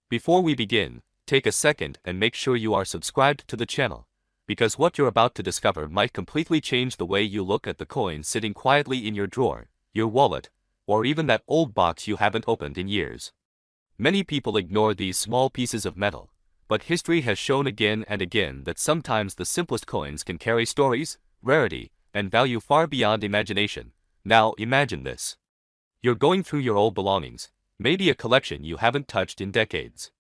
Before we begin, take a second and make sure you are subscribed to the channel, because what you're about to discover might completely change the way you look at the coins sitting quietly in your drawer, your wallet, or even that old box you haven't opened in years. Many people ignore these small pieces of metal, but history has shown again and again that sometimes the simplest coins can carry stories, rarity, and value far beyond imagination. Now imagine this. You're going through your old belongings, maybe a collection you haven't touched in decades.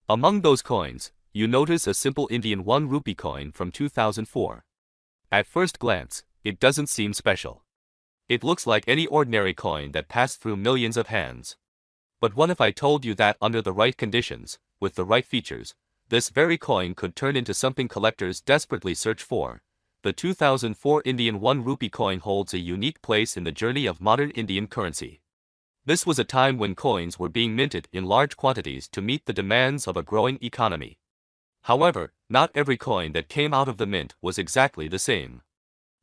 Among those coins, you notice a simple Indian 1 rupee coin from 2004. At first glance, it doesn't seem special. It looks like any ordinary coin that passed through millions of hands. But what if I told you that under the right conditions, with the right features, this very coin could turn into something collectors desperately search for? The 2004 Indian 1 rupee coin holds a unique place in the journey of modern Indian currency. This was a time when coins were being minted in large quantities to meet the demands of a growing economy. However, not every coin that came out of the mint was exactly the same.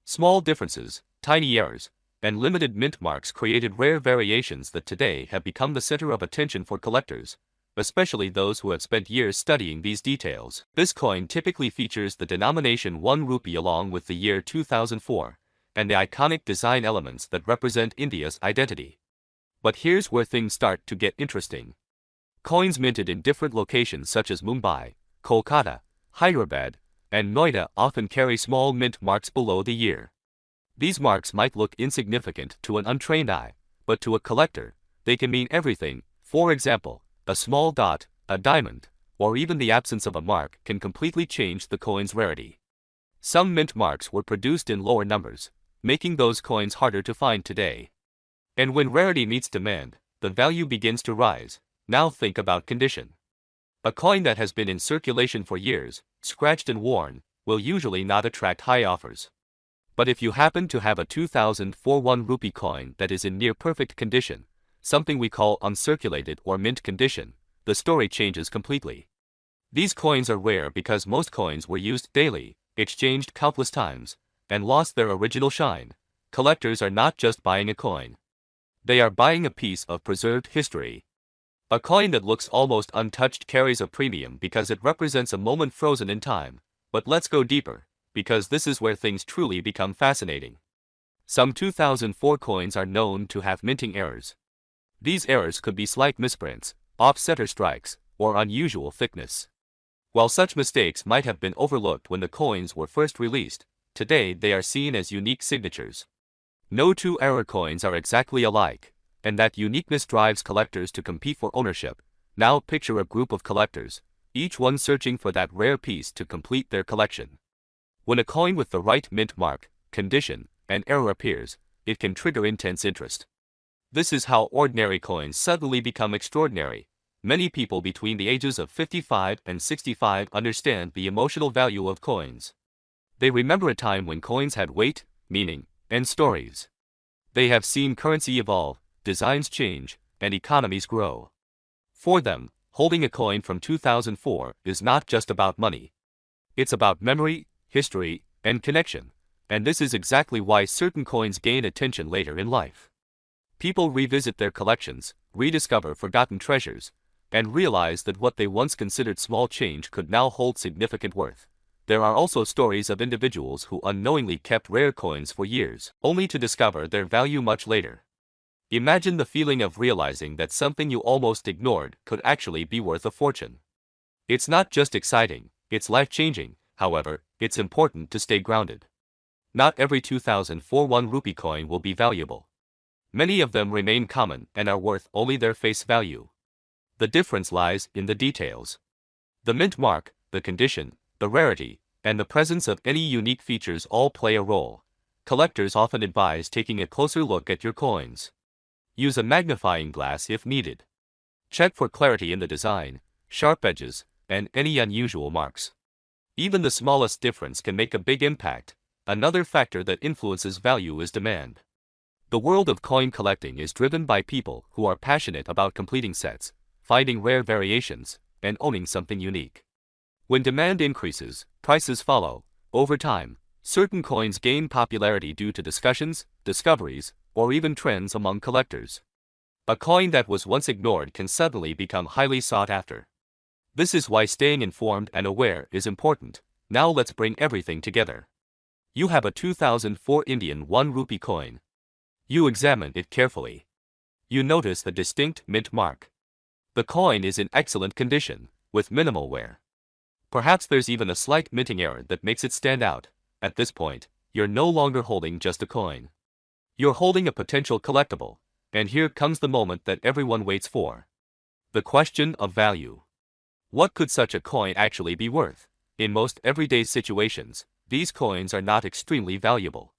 Small differences, tiny errors, and limited mint marks created rare variations that today have become the center of attention for collectors, especially those who have spent years studying these details. This coin typically features the denomination 1 rupee along with the year 2004, and the iconic design elements that represent India's identity. But here's where things start to get interesting. Coins minted in different locations such as Mumbai, Kolkata, Hyderabad, and Noida often carry small mint marks below the year. These marks might look insignificant to an untrained eye, but to a collector, they can mean everything. For example, a small dot, a diamond, or even the absence of a mark can completely change the coin's rarity. Some mint marks were produced in lower numbers, making those coins harder to find today. And when rarity meets demand, the value begins to rise. Now think about condition. A coin that has been in circulation for years, scratched and worn, will usually not attract high offers. But if you happen to have a 2004 1 rupee coin that is in near perfect condition, something we call uncirculated or mint condition, the story changes completely. These coins are rare because most coins were used daily, exchanged countless times, and lost their original shine. Collectors are not just buying a coin. They are buying a piece of preserved history. A coin that looks almost untouched carries a premium because it represents a moment frozen in time. But let's go deeper, because this is where things truly become fascinating. Some 2004 coins are known to have minting errors. These errors could be slight misprints, off-center strikes, or unusual thickness. While such mistakes might have been overlooked when the coins were first released, today they are seen as unique signatures. No two error coins are exactly alike, and that uniqueness drives collectors to compete for ownership. Now picture a group of collectors, each one searching for that rare piece to complete their collection. When a coin with the right mint mark, condition, and error appears, it can trigger intense interest. This is how ordinary coins suddenly become extraordinary. Many people between the ages of 55 and 65 understand the emotional value of coins. They remember a time when coins had weight, meaning, and stories. They have seen currency evolve, designs change, and economies grow. For them, holding a coin from 2004 is not just about money. It's about memory, history, and connection, and this is exactly why certain coins gain attention later in life. People revisit their collections, rediscover forgotten treasures, and realize that what they once considered small change could now hold significant worth. There are also stories of individuals who unknowingly kept rare coins for years, only to discover their value much later. Imagine the feeling of realizing that something you almost ignored could actually be worth a fortune. It's not just exciting, it's life-changing. However, it's important to stay grounded. Not every 2004 1 rupee coin will be valuable. Many of them remain common and are worth only their face value. The difference lies in the details. The mint mark, the condition, the rarity, and the presence of any unique features all play a role. Collectors often advise taking a closer look at your coins. Use a magnifying glass if needed. Check for clarity in the design, sharp edges, and any unusual marks. Even the smallest difference can make a big impact. Another factor that influences value is demand. The world of coin collecting is driven by people who are passionate about completing sets, finding rare variations, and owning something unique. When demand increases, prices follow. Over time, certain coins gain popularity due to discussions, discoveries, or even trends among collectors. A coin that was once ignored can suddenly become highly sought after. This is why staying informed and aware is important. Now let's bring everything together. You have a 2004 Indian 1 rupee coin. You examine it carefully. You notice the distinct mint mark. The coin is in excellent condition, with minimal wear. Perhaps there's even a slight minting error that makes it stand out. At this point, you're no longer holding just a coin. You're holding a potential collectible, and here comes the moment that everyone waits for. The question of value. What could such a coin actually be worth? In most everyday situations, these coins are not extremely valuable.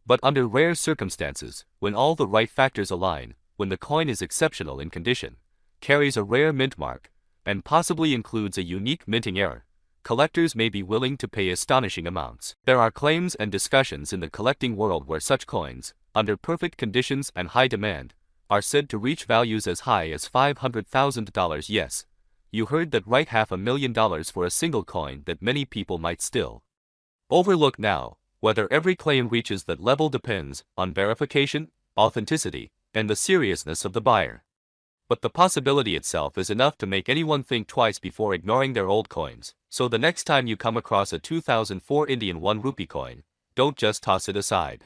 But under rare circumstances, when all the right factors align, when the coin is exceptional in condition, carries a rare mint mark, and possibly includes a unique minting error, collectors may be willing to pay astonishing amounts. There are claims and discussions in the collecting world where such coins, under perfect conditions and high demand, are said to reach values as high as $500,000. Yes, you heard that right, $500,000 for a single coin that many people might still overlook now. Whether every claim reaches that level depends on verification, authenticity, and the seriousness of the buyer. But the possibility itself is enough to make anyone think twice before ignoring their old coins. So the next time you come across a 2004 Indian 1 rupee coin, don't just toss it aside.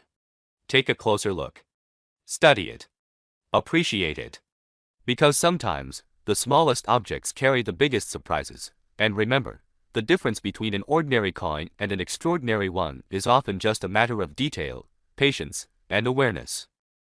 Take a closer look. Study it. Appreciate it. Because sometimes, the smallest objects carry the biggest surprises. And remember, the difference between an ordinary coin and an extraordinary one is often just a matter of detail, patience, and awareness.